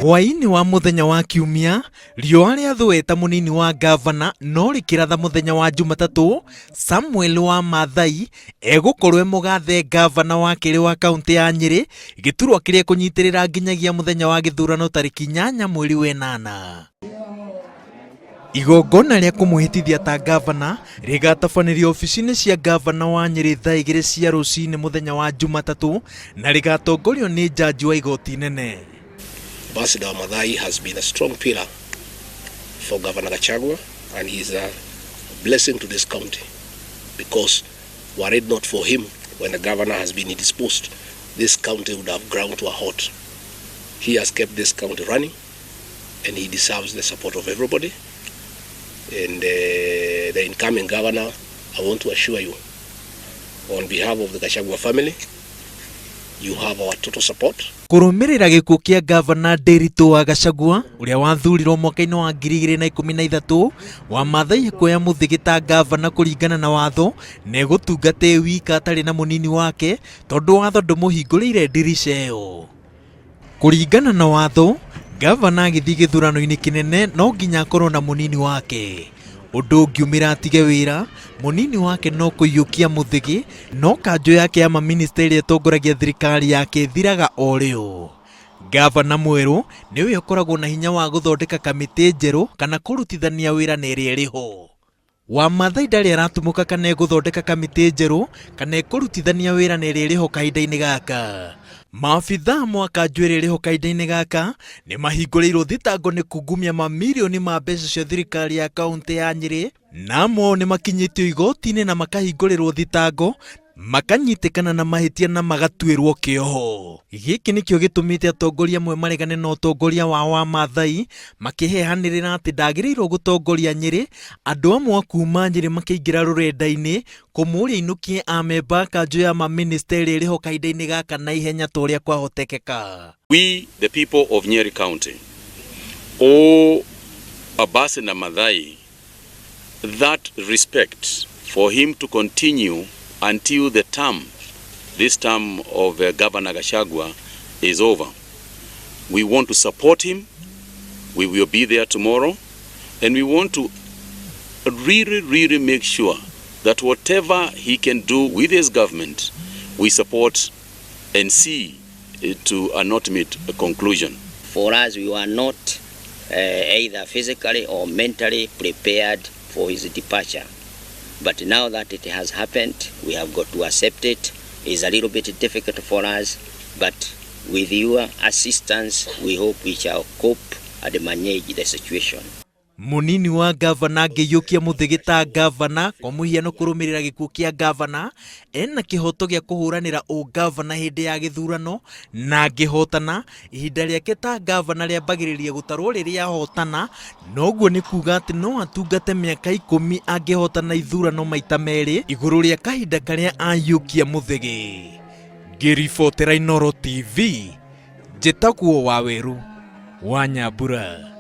Hwaini wa muthenya wa kiumia, riũa rĩathũĩte mũnini wa ngavana no rĩkĩratha muthenya wa Jumatatu, Samuel Wamathai egũkorwo mũgathe ngavana wa keri wa kaunti ya Nyeri, gĩturwa kĩrĩa kũnyitĩrĩra nginyagia muthenya wa gĩthurano tarĩki 8 mweri wa 8. Igongona rĩa kũmũhĩtithia ta ngavana rĩgatabanĩrio obicini cia ngavana wa Nyeri thaa 2 cia ruci-ini muthenya wa Jumatatu na rĩgatongorio nĩ jaji wa igoti nene. Ambassador Wamathai has been a strong pillar for Governor Gachagua, and he is a blessing to this county, because were it not for him, when the governor has been indisposed, this county would have ground to a halt. He has kept this county running, and he deserves the support of everybody. And the incoming governor, I want to assure you, on behalf of the Gachagua family, you have our total support. Kũrũmĩrĩra gĩkuũ kĩa ngavana Nderitu wa Gachagua ũrĩa wathurirwo mwaka-inĩ wa 2013, Wamathai kuoya mũthigĩ ta ngavana kũringana na watho na gũtungata wika atarĩ na mũnini wake tondũ watho ndũmũhingũrĩire ndirisha ĩyo. Kũringana na watho, ngavana agĩthiĩ gĩthurano-inĩ kĩnene no nginya akorwo na mũnini wake. Ũndũ ũngiumĩra atige wĩra, mũnini wake no kũiyũkia mũthigĩ, no kanjũ yake ya mamĩnĩsta ĩrĩa ĩtongoragia thirikari yake ĩthiraga o rĩo. Ngavana mwerũ nĩwe ũkoragwo na hinya wa gũthondeka kamĩtĩ njerũ kana kũrutithania wĩra na ĩrĩa ĩrĩho. Wamathai ndarĩ aratũmũka kana gũthondeka kamĩtĩ njerũ kana kũrutithania wĩra na ĩrĩa ĩrĩho kahinda-inĩ gaka. Maabitha mwaka njuĩrĩrĩho kahinda-inĩ gaka nĩ mahingũrĩirwo thitango nĩ kungumia mamirioni ma mbeca cia thirikari ya kaunti ya Nyeri, namo nĩ makinyĩtio igoti-inĩ na makahingũrĩrwo thitango, makanyitĩkana na mahĩtia na magatuĩrwo kĩoho. Gĩkĩ nĩkĩo gĩtũmĩte atongoria amwe maregane na ũtongoria wa Wamathai, makĩhehanĩrĩra atĩ ndagĩrĩirwo gũtongoria Nyeri, andũ amwe kuuma Nyeri makĩingĩra rũrenda-inĩ kũmũria ainũkie amemba kanjũ ya mamĩnĩsta ĩrĩa ĩrĩho kahinda-inĩ gaka na ihenya ta ũrĩa kwahotekeka. We, the people of Nyeri County, owe Ambassador Wamathai that respect for him to continue until this term of Governor Gachagua is over. We want to support him. We will be there tomorrow, and we want to really make sure that whatever he can do with his government, we support and see it to an ultimate conclusion. For us, we were not either physically or mentally prepared for his departure. But now that it has happened, we have got to accept it. It's a little bit difficult for us, but with your assistance, we hope we shall cope and manage the situation. Mũnini wa ngavana angĩiyũkia mũthigĩ ta ngavana kwa mũhiano kũrũmĩrĩra gĩkuũ kĩa ngavana, ena kĩhoto gĩa kũhũranĩra ũngavana hĩndĩ ya gĩthurano, na angĩhotana ihinda rĩake ta ngavana rĩambagĩrĩria gũtarwo rĩrĩa ahotana, noguo nĩ kuuga atĩ no atungate mĩaka 10 angĩhotana ithurano maita merĩ igũrũ rĩa kahinda karĩa aiyũkia mũthigĩ. Ngĩribotera Inooro TV, njĩtagwo waweru wa Nyambura.